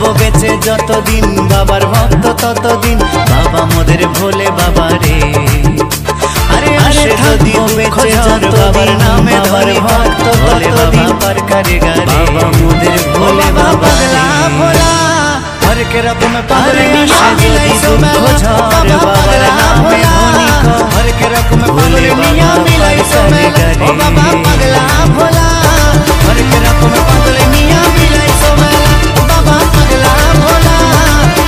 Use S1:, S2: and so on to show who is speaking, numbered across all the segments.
S1: থাকবো বেঁচে যতদিন বাবার ভক্ত ততদিন বাবা মোদের ভোলে বাবা রে। আরে আরে থাকবো বেঁচে যতদিন নামে ধরে ভক্ত ততদিন পার করে গারে বাবা মোদের ভোলে বাবা রে। ভোলা हर के रकम पागल निया मिलाई सो मेला बाबा पागल भोला हर के रकम पागल निया मिलाई सो मेला ओ बाबा पागल भोला हर के रकम पागल निया मिलाई सो मेला बाबा पागल भोला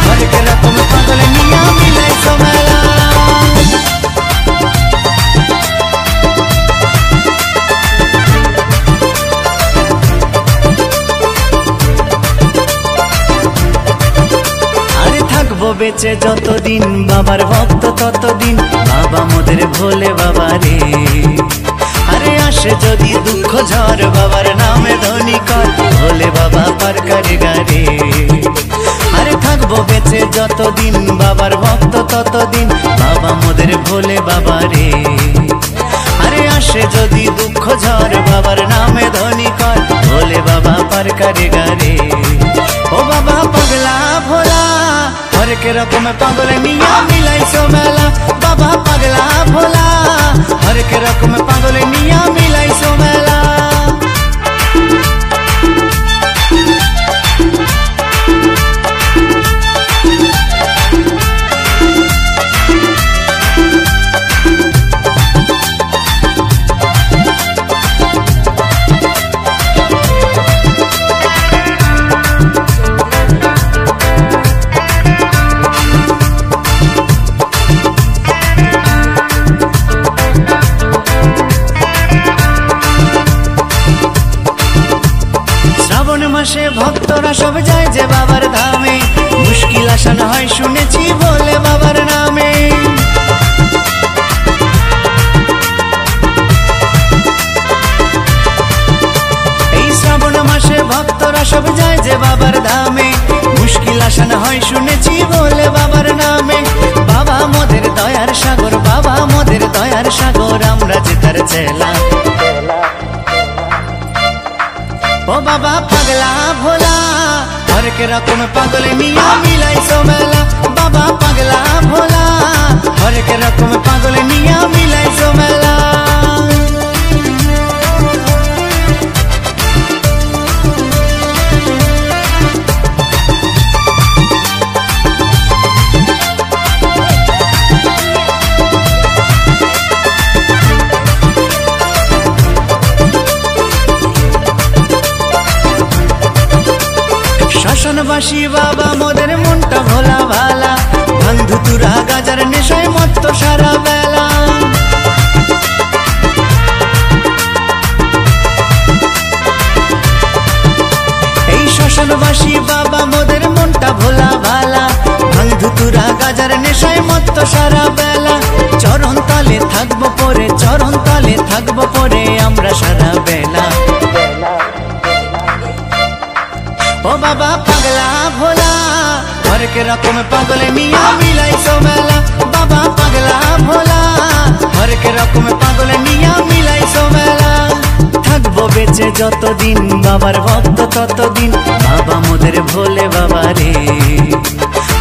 S1: हर के रकम पागल निया मिलाई सो मेला। বেঁচে যতদিন বাবার ভক্ত ততদিন বাবা মোদের ভোলে বাবা রে। আরে আসে যদি দুঃখ ঝড় বাবার নামে ধ্বনি কর ভোলে বাবা পার করে গারে। আরে থাকবো বেঁচে যতদিন বাবার ভক্ত ততদিন বাবা মোদের ভোলে বাবা রে। আরে আসে যদি দুঃখ ঝড় বাবার নামে ধ্বনি কর ভোলে বাবা পার করে গারে। ও বাবা পাগলা ভোলা हर के रकम पागल निया मिलाई सो मेला बाबा पागला भोला हर के रकम पागल निया मिलाई सो मेला। মাসে ভক্তরা সব যায় যে বাবার ধামে মুশকিল আসান হয় শুনেছি বলে বাবার নামে। এই শ্রাবণ মাসে ভক্তরা সব যায় যে বাবার ধামে মুশকিল আসান হয় শুনেছি বলে বাবার নামে। বাবা মোদের দয়ার সাগর বাবা মোদের দয়ার সাগর আমরা যে তার চেলা। ओ बाबा पगला भोला हर के रकम पागल निया मिलाई सो मेला बाबा पगला भोला हर के रकम पागल निया मिलाई सो मेला। শাসনবাসী বাবা মোদের মনটা ভোলা ভালা বন্ধু তুরা গাজার নেশায় মত্ত সারা বেলা। এই শাসনবাসী বাবা মোদের মনটা ভোলা ভালা বন্ধু তুরা গাজার নেশায় মত্ত সারা বেলা। চরণ তালে থাকবো পরে চরণ তালে থাকবো পরে আমরা সারা বেলা। ओ बाबा पगला भोला हर के रकम पागल निया मिलाई सो मेला बाबा पगला भोला हर के रकम पागल निया मिलाई सो मेला। থাকবো বেঁচে যতদিন বাবার ভক্ত ততদিন বাবা মোদের ভোলে বাবা রে।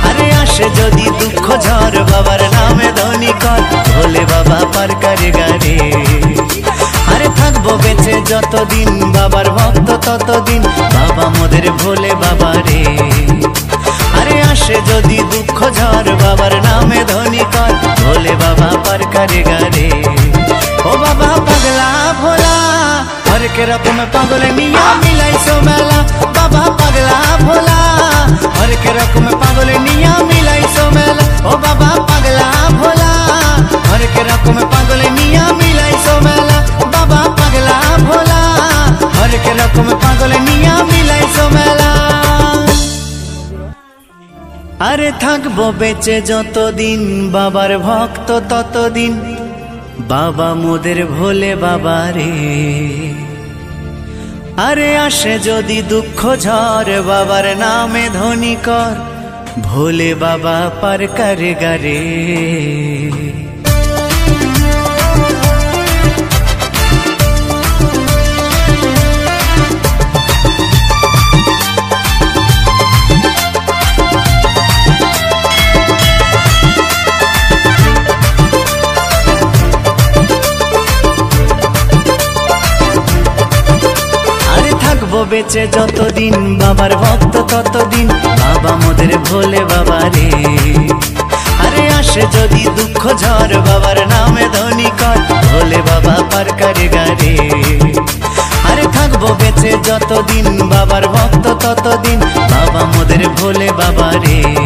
S1: আরে আসে যদি দুঃখ ঝড় বাবার নামে ধ্বনি কর ভোলে বাবা পার করে গারে। আরে থাকবো বেঁচে যতদিন বাবার ভক্ত ততদিন বাবা মোদের ভোলে বাবা রে। আরে আসে যদি দুঃখ ঝড় বাবার নামে ধ্বনি কর ভোলে বাবা পার করে গারে। ও বাবা পাগলা ভোলা हर के रकम पागल निया मिलाई सो मेला बाबा पगला भोला हर के रकम पागल निया मिलाई सो मेला। ओ बाबा पगला भोला हर के रकम पागल निया मिलाई सो मेला बाबा पगला भोला हर के रकम पागल निया मिलाई सो मेला। আরে থাকবো বেঁচে যতদিন বাবার ভক্ত ততদিন বাবা মোদের ভোলে বাবা রে। আরে আসে যদি দুঃখ ঝড় বাবার নামে ধ্বনি কর ভোলে বাবা পার করে গারে। বেঁচে যতদিন বাবার ভক্ত ততদিন বাবা মোদের ভোলে বাবা রে। আরে আসে যদি দুঃখ ঝড় বাবার নামে ধ্বনি কর ভোলে বাবা পার করে গারে। আরে থাকবো বেঁচে যতদিন বাবার ভক্ত ততদিন বাবা মোদের ভোলে বাবা রে।